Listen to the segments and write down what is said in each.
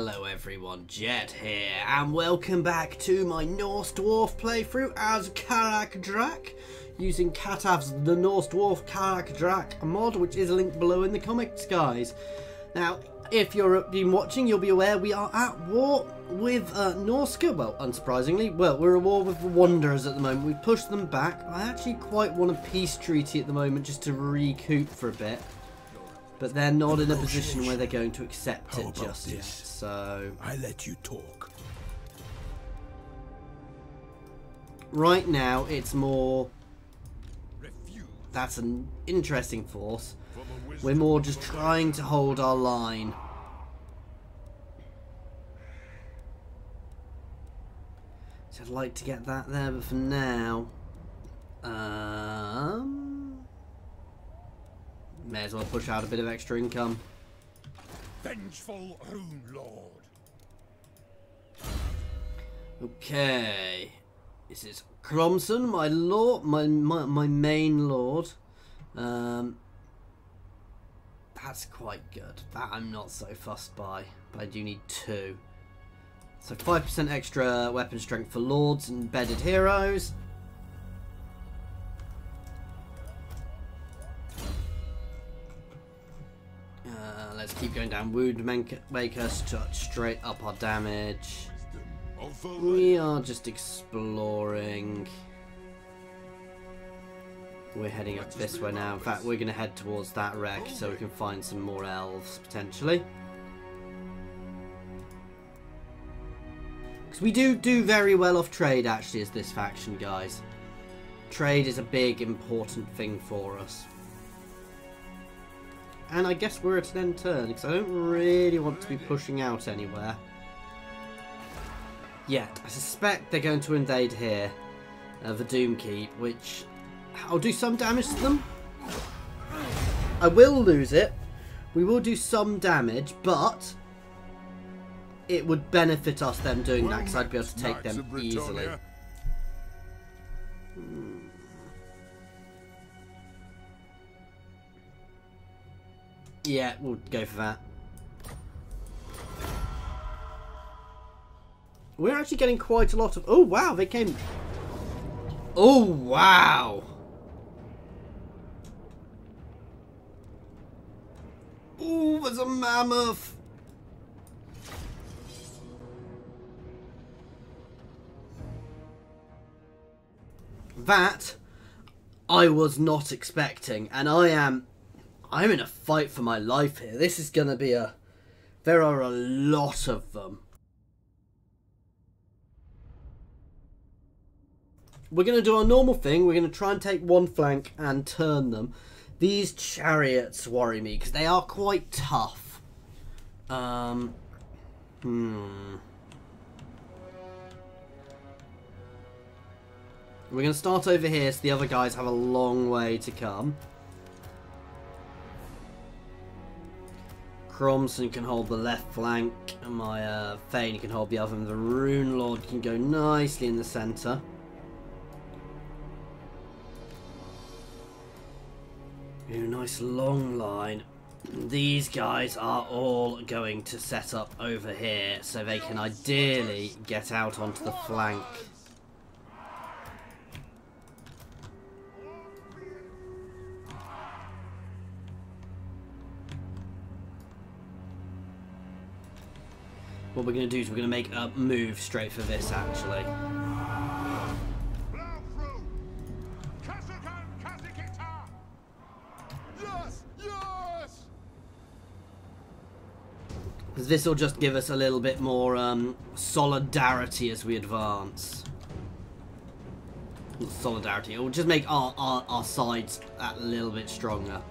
Hello everyone, Jet here, and welcome back to my Norse Dwarf playthrough as Kraka Drak, using Cataph's the Norse Dwarf Kraka Drak mod, which is linked below in the comics, guys. Now, if you've been watching, you'll be aware we are at war with Norska. Well, unsurprisingly, we're at war with the Wanderers at the moment. We've pushed them back. I actually quite want a peace treaty at the moment, just to recoup for a bit. But they're not in a position where they're going to accept it just yet, so... I let you talk. Right now, it's more... That's an interesting force. We're more just trying to hold our line. So I'd like to get that there, but for now... May as well push out a bit of extra income. Vengeful Rune Lord. Okay. This is Cromson, my lord, my main lord. That's quite good. That I'm not so fussed by, but I do need 2. So 5% extra weapon strength for lords and bedded heroes. Let's keep going down. Wound maker, straight up our damage. We are just exploring. We're heading up this way now. In fact, we're going to head towards that wreck so we can find some more elves, potentially. Because we do very well off trade, actually, as this faction, guys. Trade is a big, important thing for us. And I guess we're at an end turn, because I don't really want to be pushing out anywhere yet. I suspect they're going to invade here, the Doom Keep, which I'll do some damage to them. I will lose it. We will do some damage, but it would benefit us them doing that, because I'd be able to take them easily. Yeah, we'll go for that. We're actually getting quite a lot of... Oh, wow, they came... Oh, wow. Oh, there's a mammoth. That I was not expecting, and I'm in a fight for my life here. This is going to be a... There are a lot of them. We're going to do our normal thing. We're going to try and take one flank and turn them. These chariots worry me because they are quite tough. We're going to start over here so the other guys have a long way to come. Cromson can hold the left flank, and my Thane can hold the other, and the Rune Lord can go nicely in the centre. Ooh, nice long line. These guys are all going to set up over here, so they can ideally get out onto the flank. What we're going to do is we're going to make a move straight for this, actually. Because this will just give us a little bit more solidarity as we advance. Solidarity. It will just make our sides that little bit stronger.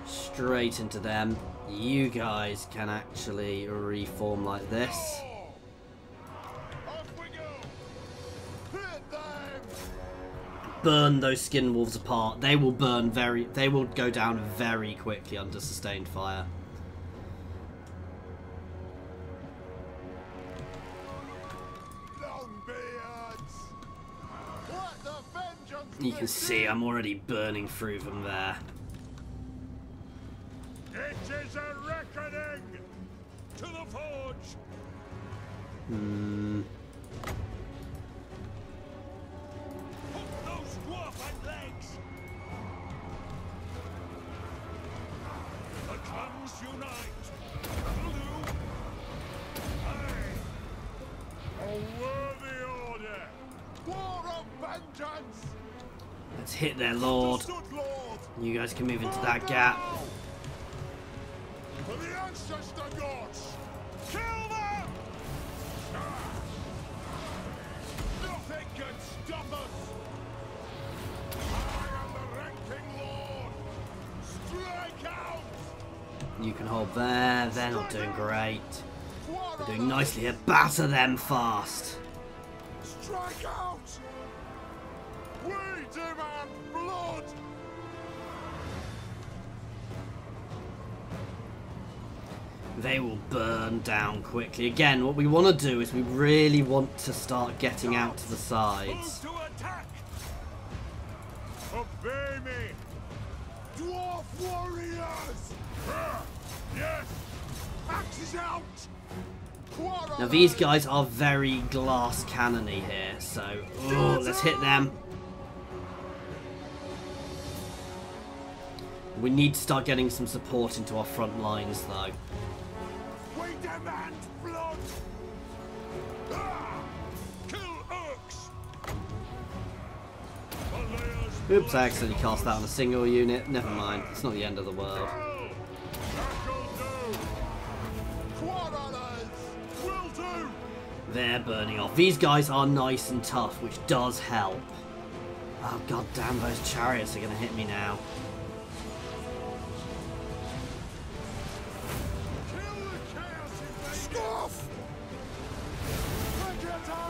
Straight into them. You guys can actually reform like this. Burn those skin wolves apart. They will burn they will go down very quickly under sustained fire. You can see I'm already burning through them there. It is a reckoning! To the forge! Hook those dwarf legs! The clans unite! That'll do! Aye! A worthy order! War of vengeance! Let's hit their lord. You guys can move into that gap. For the ancestor gods! Kill them! Nothing can stop us! I am the ranking lord! Strike out! You can hold there. They're not doing great. They're doing nicely here. Batter them fast. Strike out! We demand blood! They will burn down quickly. Again, what we want to do is we really want to start getting out to the sides. Move to attack! Obey me! Dwarf warriors! Yes! Axes out! Now these guys are very glass cannony here, so let's hit them. We need to start getting some support into our front lines though. We demand blood! Kill orcs! Oops, I accidentally cast that on a single unit. Never mind, it's not the end of the world. They're burning off. These guys are nice and tough, which does help. Oh god damn, those chariots are going to hit me now.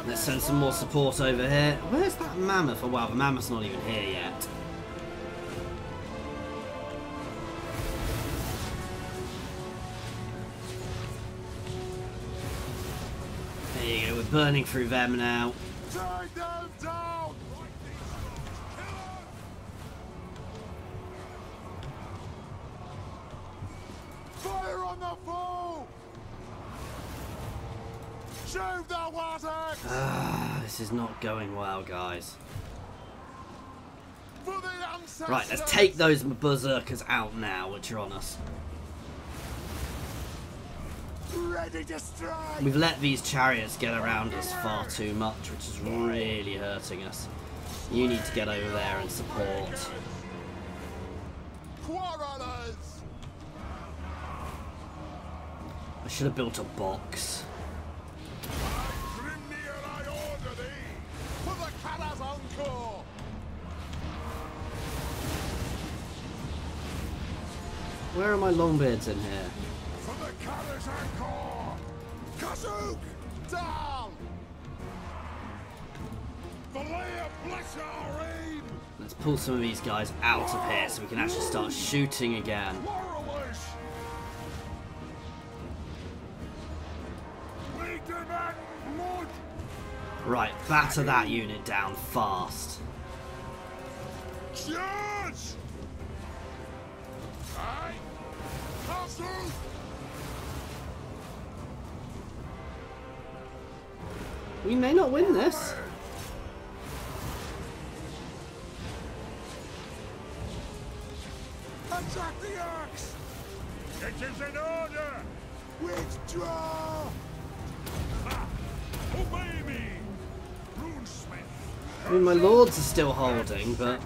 Let's send some more support over here. Where's that mammoth? Oh wow, the mammoth's not even here yet. There you go, we're burning through them now. Take them down! Fire on the foe! Shoot the water! This is not going well, guys. For the ancestors! Right, let's take those berserkers out now, which are on us. Ready to strike! We've let these chariots get around us far too much, which is really hurting us. You need to get over there and support. Quarrelers! I should have built a box. Grimnir, I order thee! For the Cataph's encore! Where are my longbeards in here? For the Cataph's encore! Kazuk! Down! The layer bless our aim! Let's pull some of these guys out of here so we can actually start shooting again. Warhamish! We demand blood! Right, batter that unit down fast. Charge! Aye! Castle! We may not win this. Attack the axe! It is an order! Withdraw! Ah, obey me! Runesmith! I mean, my lords are still holding, but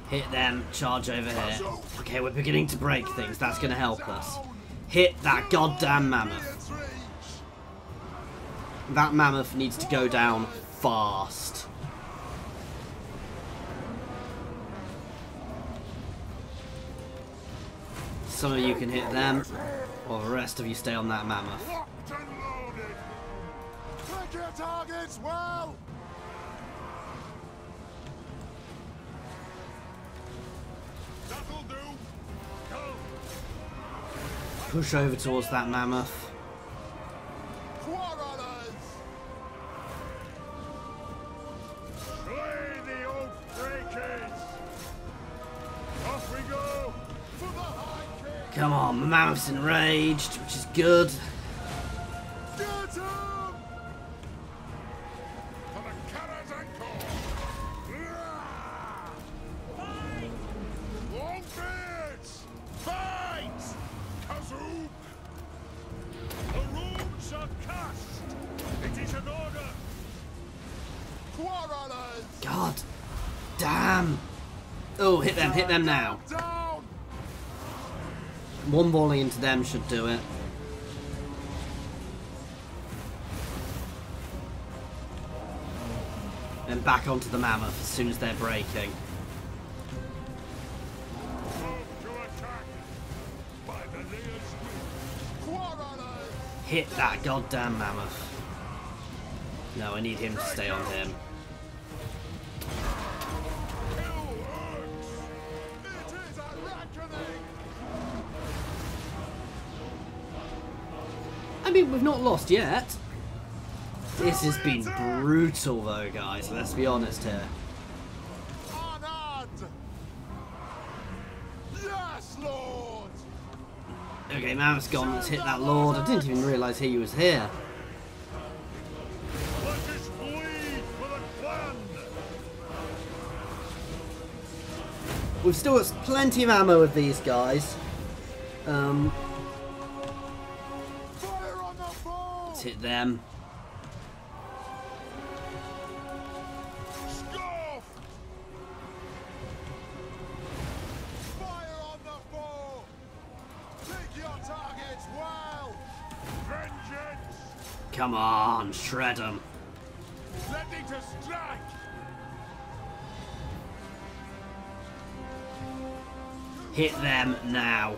hit them, charge over here. Okay, we're beginning to break things. That's going to help us. Hit that goddamn mammoth. That mammoth needs to go down fast. Some of you can hit them, while the rest of you stay on that mammoth. locked and loaded! Take your targets well! That'll do! Go! Push over towards that mammoth. Quarrelers! Come on, my mammoth's enraged, which is good. Get him! For the Cataph ankle! Fight! Long beards! Fight! Kazook! The runes are cast! It is an order! Quarrelers! God damn. Oh, hit them now. Down! One volley into them should do it. And back onto the mammoth as soon as they're breaking. Move to attack! By the layers Quarrelers! Hit that goddamn mammoth. No, I need him to stay on him. Kill hurts! It is a reckoning! I mean, we've not lost yet. This has been brutal though, guys, let's be honest here. Honored! Yes, Lord! Okay, mammoth's gone, let's hit that lord. I didn't even realise he was here. Let us bleed for the clan! We've still got plenty of ammo with these guys. Fire on the foe! Let's hit them. Scoff! Fire on the foe! Take your targets well! Vengeance! Come on, shred them. Ready to strike! Hit them now.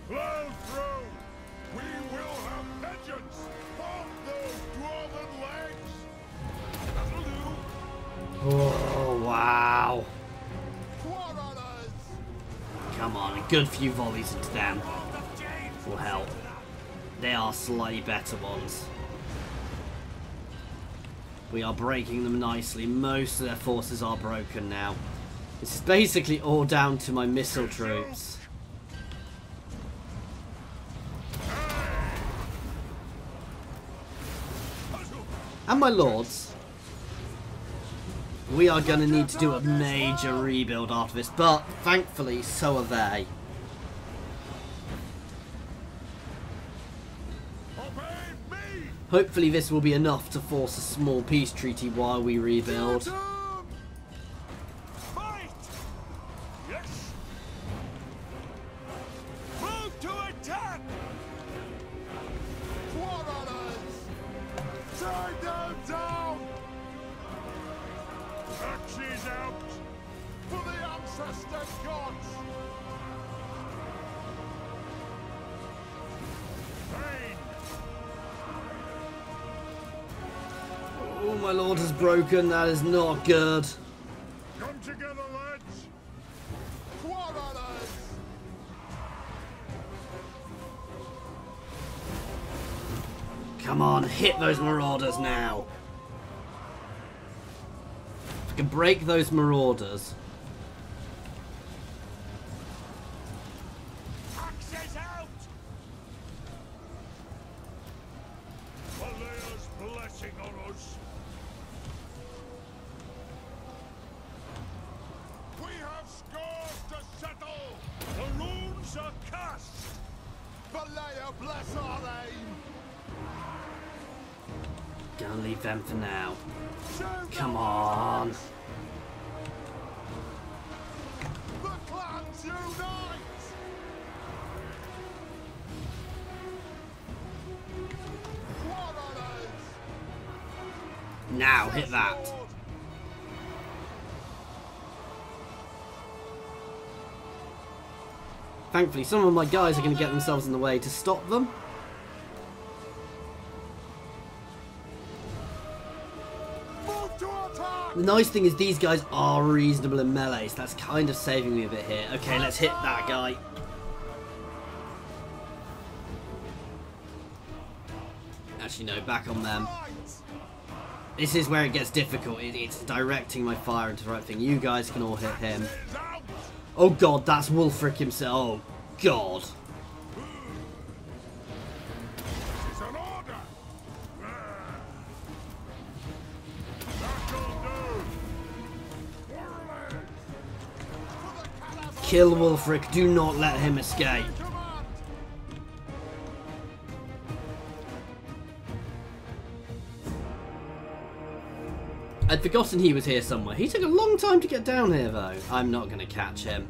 Blow through! We will have vengeance! Off those dwarven legs! That'll do! Oh, wow. Quarrelers! Come on, a good few volleys into them will help. They are slightly better ones. We are breaking them nicely. Most of their forces are broken now. This is basically all down to my missile troops. And my lords. We are going to need to do a major rebuild after this, but thankfully so are they. Obey me! Hopefully this will be enough to force a small peace treaty while we rebuild. Get 'em! Fight! Yes! Move to attack! Quarrelers! Take them down! Axes out! For the ancestor gods! Pain! Oh, my lord is broken. That is not good. Come together, lads! Quarrelers! Come on, hit those marauders now. If we can break those marauders. Axes out! Valea's blessing on us. We have scores to settle. The runes are cast. Valea bless our aim. Gonna leave them for now. Shoot Come them. on. The clans unite. Quarrelers. Now, hit that. Lord. Thankfully, some of my guys are going to get themselves in the way to stop them. Move to attack. The nice thing is these guys are reasonable in melee, so that's kind of saving me a bit here. Okay, let's hit that guy. Actually, no, back on them. Fight. This is where it gets difficult. It's directing my fire into the right thing. You guys can all hit him. Axes out. Oh god, that's Wulfric himself. Oh god. This is an order. That'll do. Warley. For the Cataph. Kill Wulfric. Do not let him escape. Command. I'd forgotten he was here somewhere. He took a long time to get down here, though. I'm not going to catch him.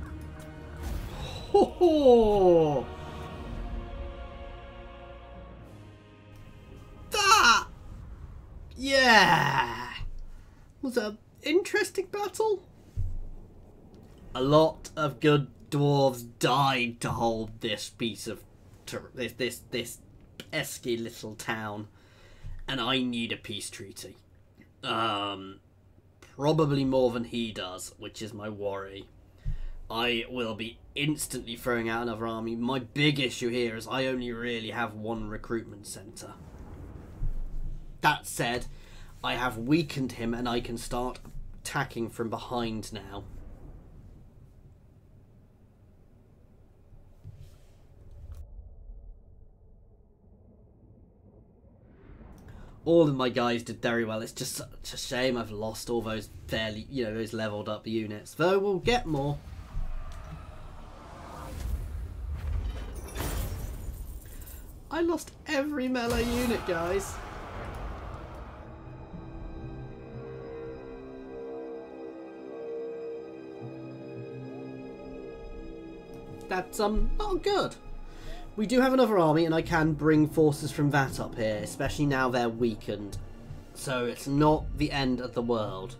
Ho ho! That! Yeah! Was an interesting battle. A lot of good dwarves died to hold this piece of... this pesky little town. And I need a peace treaty. Probably more than he does, which is my worry. I will be instantly throwing out another army. My big issue here is I only really have one recruitment centre. That said, I have weakened him and I can start attacking from behind now. All of my guys did very well. It's just such a shame I've lost all those fairly, those leveled up units. Though we'll get more. I lost every melee unit, guys. That's not good. We do have another army, and I can bring forces from that up here, especially now they're weakened. So it's not the end of the world.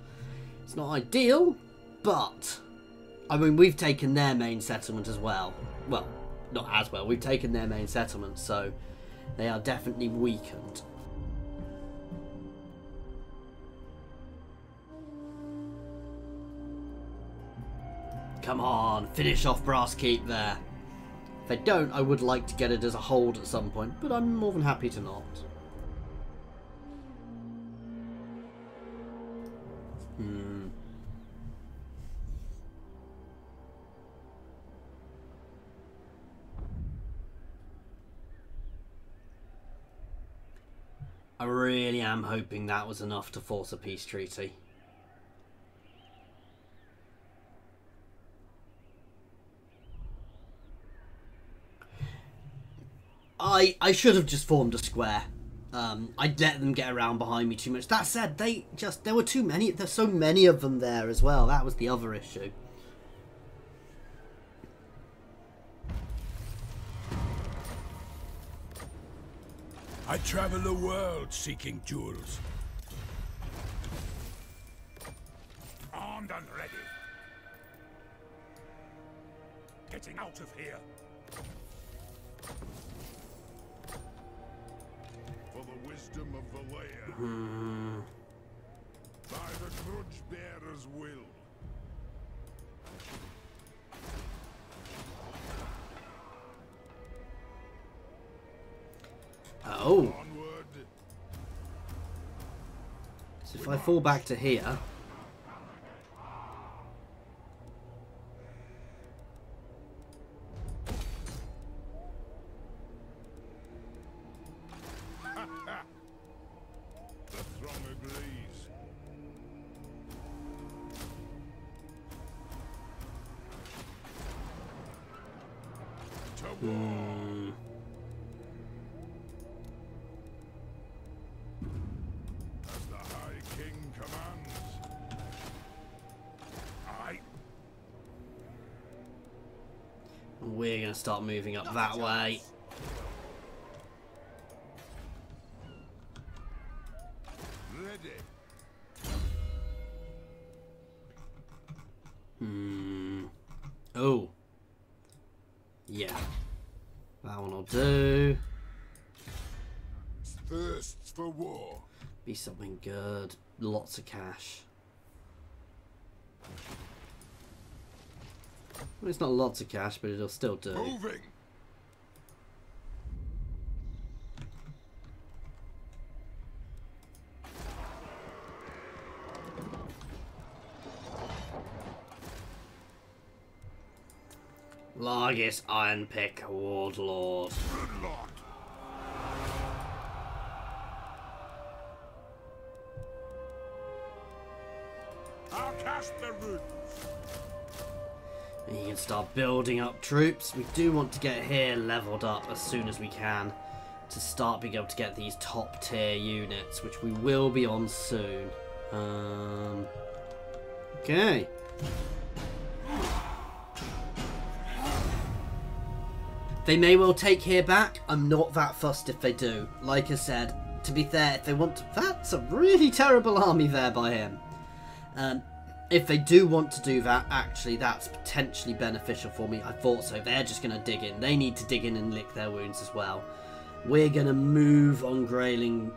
It's not ideal, but... I mean, we've taken their main settlement as well. Well, not as well. We've taken their main settlement, so they are definitely weakened. Come on, finish off Brass Keep there. If I don't, I would like to get it as a hold at some point, but I'm more than happy to not. I really am hoping that was enough to force a peace treaty. I should have just formed a square. I'd let them get around behind me too much. That said, there were too many. There's so many of them there as well. That was the other issue. I travel the world seeking jewels. Armed and ready. Getting out of here. For the wisdom of the lair. By the grudge bearer's will. Oh. Onward. So if I fall back to here... The throng agrees. To war. As the High King commands. Aye. We're going to start moving up that way. Ready. Oh. Yeah. That one will do. Thirsts for war. Be something good. Lots of cash. Well, it's not lots of cash, but it'll still do. Moving. Largest Iron Pick Warlord. Good Lord. I'll cast the runes. And you can start building up troops. We do want to get here leveled up as soon as we can to start being able to get these top tier units, which we will be on soon. Okay. They may well take here back. I'm not that fussed if they do. Like I said, to be fair, if they want to... That's a really terrible army there by him. If they do want to do that, actually, that's potentially beneficial for me. I thought so. They're just going to dig in. They need to dig in and lick their wounds as well. We're going to move on Grayling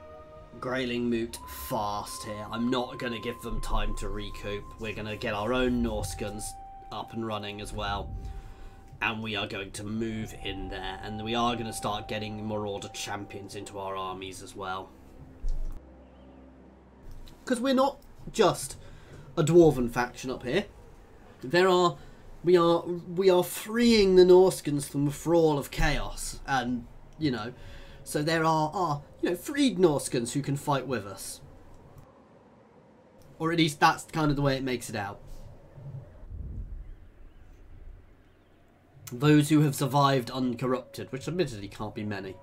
Moot fast here. I'm not going to give them time to recoup. We're going to get our own Norse guns up and running as well. And we are going to move in there. And we are going to start getting Marauder champions into our armies as well. Because we're not just a dwarven faction up here. We are freeing the Norskans from the thrall of chaos, and so there are freed Norskans who can fight with us, or at least that's kind of the way it makes it out. Those who have survived uncorrupted, which admittedly can't be many.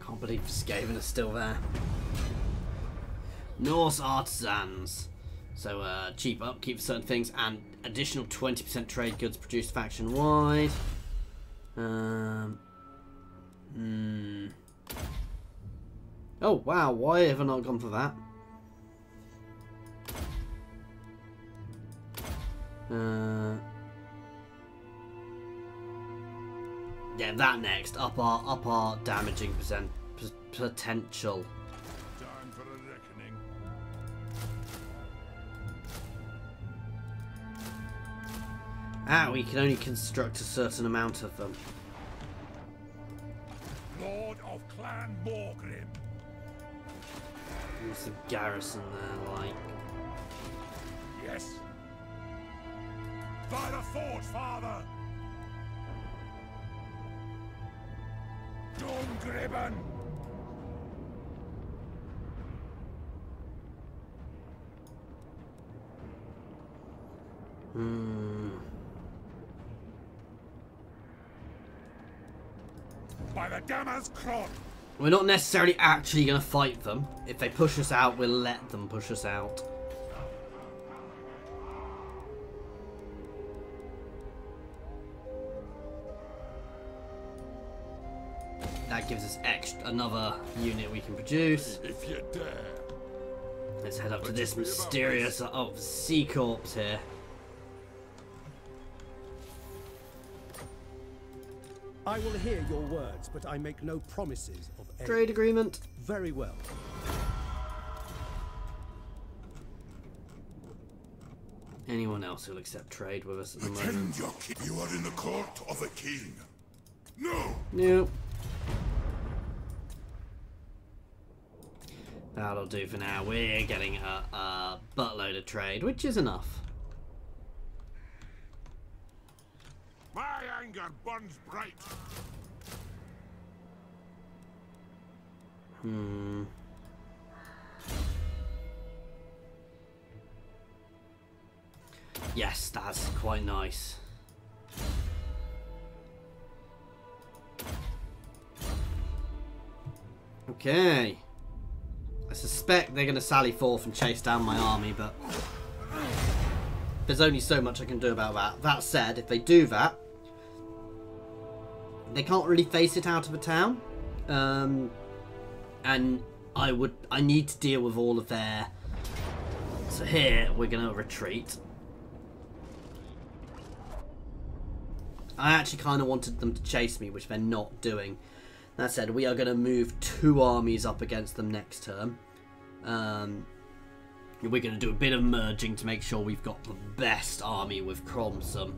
Can't believe Skaven is still there. Norse artisans. So cheap upkeep for certain things and additional 20% trade goods produced faction wide. Oh wow, why have I not gone for that? Yeah, that next. Up our damaging potential. Time for a reckoning. We can only construct a certain amount of them. Lord of Clan Morgrim. What's the garrison there like? Yes. By the forge, father. Dungribben. By the Dammer's Cron. We're not necessarily actually going to fight them. If they push us out, we'll let them push us out. That gives us another unit we can produce. If you dare. Let's head up to this mysterious sea corpse here. I will hear your words, but I make no promises of aid. Trade agreement. Very well. Anyone else who'll accept trade with us at the moment? You are in the court of a king. No. Nope. That'll do for now. We're getting a buttload of trade, which is enough. My anger burns bright. Yes, that's quite nice. Okay. I suspect they're going to sally forth and chase down my army, but there's only so much I can do about that. That said, if they do that, they can't really face it out of a town. And I need to deal with all of their... So here, we're going to retreat. I actually kind of wanted them to chase me, which they're not doing. That said, we are going to move 2 armies up against them next turn. We're going to do a bit of merging to make sure we've got the best army with Cromsum,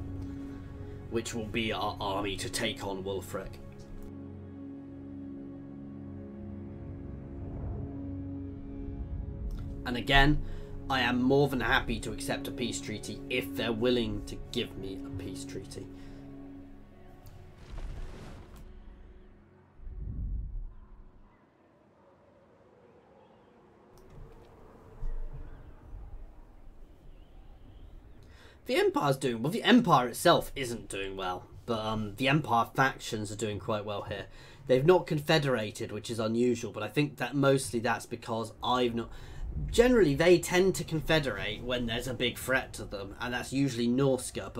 which will be our army to take on Wulfric. And again, I am more than happy to accept a peace treaty if they're willing to give me a peace treaty. The Empire's doing well. The Empire itself isn't doing well, but the Empire factions are doing quite well here. They've not confederated, which is unusual, but I think that mostly that's because I've not... Generally, they tend to confederate when there's a big threat to them, and that's usually Norska,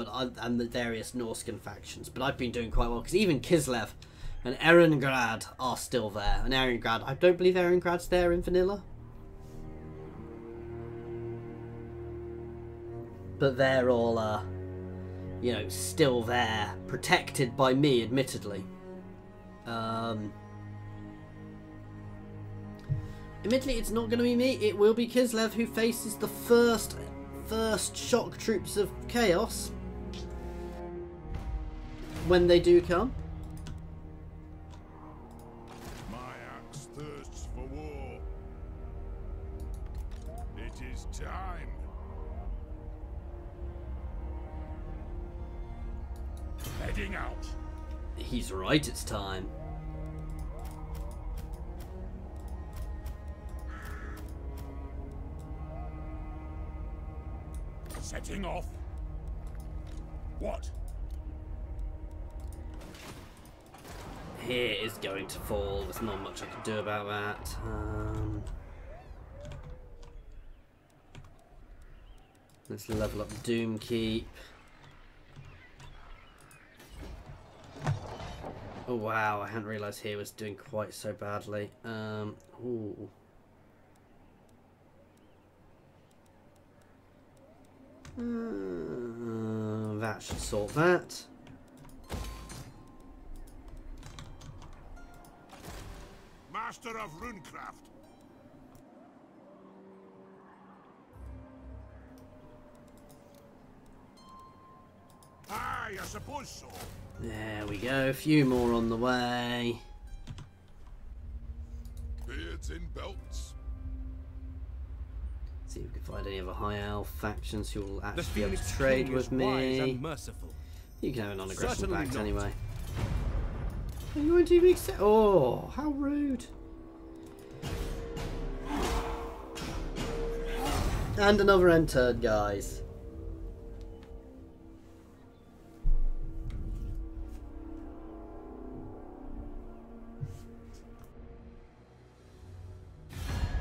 and the various Norskan factions. But I've been doing quite well, because even Kislev and Erengrad are still there. And Erengrad, I don't believe Erengrad's there in vanilla. But they're all, you know, still there, protected by me, admittedly. Admittedly, it's not going to be me. It will be Kislev who faces the first shock troops of chaos when they do come. My axe thirsts for war. It is time. Heading out. He's right, it's time. Setting off. What? Here is going to fall. There's not much I can do about that. Let's level up Doom Keep. Oh wow, I hadn't realised here was doing quite so badly. Ooh. That should sort that. Master of Runecraft. Aye, I suppose so. There we go, a few more on the way. Beards in belts. See if we can find any other high elf factions who will actually The be able Phoenix to trade King with is wise me. and merciful. You can have a non-aggression Certainly pact not. anyway. Oh, you won't do me accept. Oh, how rude. And another entered, guys.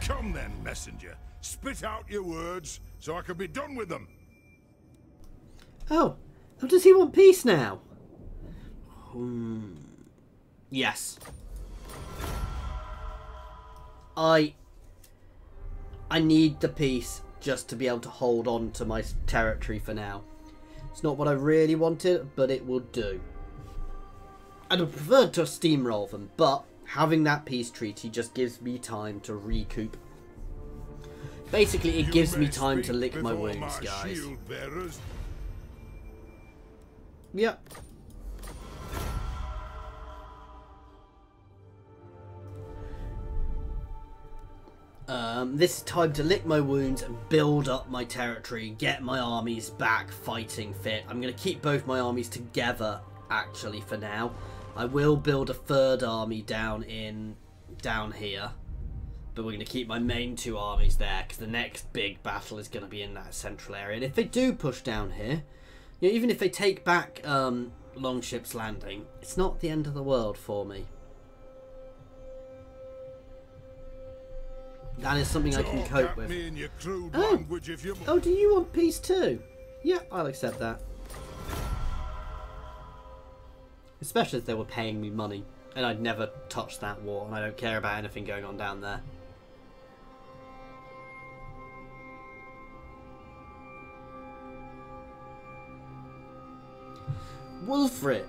Come then, messenger. Spit out your words so I can be done with them. Oh, does he want peace now? Yes. I need the peace just to be able to hold on to my territory for now. It's not what I really wanted, but it will do. I'd have preferred to steamroll them, but having that peace treaty just gives me time to recoup. Basically, it gives me time to lick my wounds, guys. Yep. This is time to lick my wounds and build up my territory, get my armies back fighting fit. I'm going to keep both my armies together, actually, for now. I will build a third army down here, but we're going to keep my main two armies there, because the next big battle is going to be in that central area. And if they do push down here, you know, even if they take back Longship's Landing, it's not the end of the world for me. That is something I can cope with. Oh, do you want peace too? Yeah, I'll accept that. Especially if they were paying me money, and I'd never touch that war, and I don't care about anything going on down there. Wulfric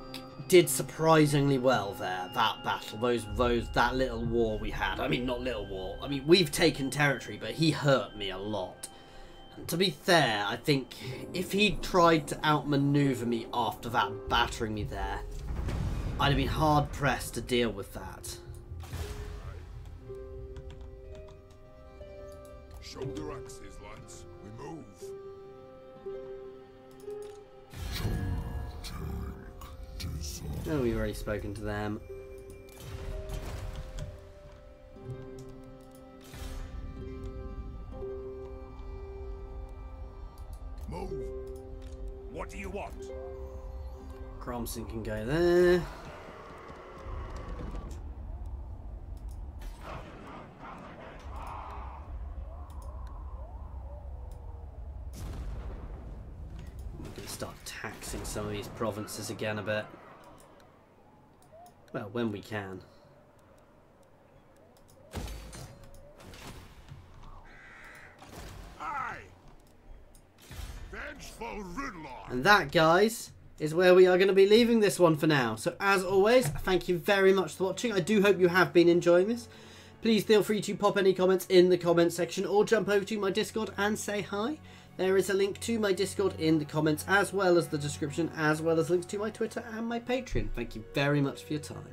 did surprisingly well there, that battle, that little war we had. I mean, not little war. I mean, we've taken territory, but he hurt me a lot. to be fair, I think if he tried to outmaneuver me after that battering me there, I'd have been hard pressed to deal with that. Shoulder axes, lads. We move. Oh, we've already spoken to them. Move. What do you want? Cromson can go there. We're going to start taxing some of these provinces again a bit. Well, when we can. Aye. Vengeful Riddler. And that, guys, is where we are going to be leaving this one for now. So, as always, thank you very much for watching. I do hope you have been enjoying this. Please feel free to pop any comments in the comment section or jump over to my Discord and say hi. There is a link to my Discord in the comments, as well as the description, as well as links to my Twitter and my Patreon. Thank you very much for your time.